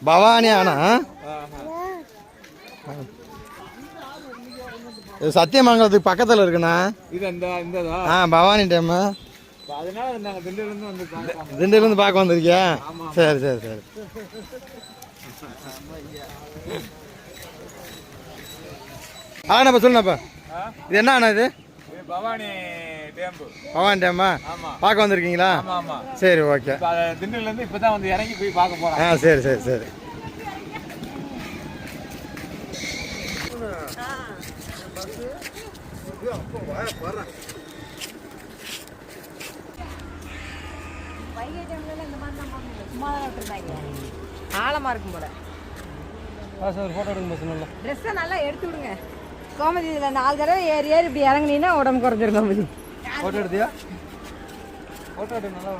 பவானி அணை. இது சத்தியமங்கலத்துக்கு பக்கத்தில் இருக்குண்ணா. பவானி டேமு. திண்டிலிருந்து பார்க்க வந்திருக்கியா? சரி சரி சரி. சொல்லுண்ணப்பா, இது என்ன அண்ணா? இது பவானி டேமா பார்க்க வந்திருக்கீங்களா? சரி, ஓகே. திண்டிலிருந்து இப்பதான் வந்து இறங்கி போய் பார்க்க போறோம். சரி சரி சரி. ஆழமா இருக்கும் போல. போட்டோ எடுங்க. ட்ரெஸ்ஸை நல்லா எடுத்து விடுங்க. கோமதி இதில் 4 தடவை ஏறி ஏறி இப்படி இறங்குனீங்கன்னா உடம்பு குறைஞ்சிரும். கோமதி போட்டோ எடுத்தியா? போட்டோ எடுங்க நல்லா.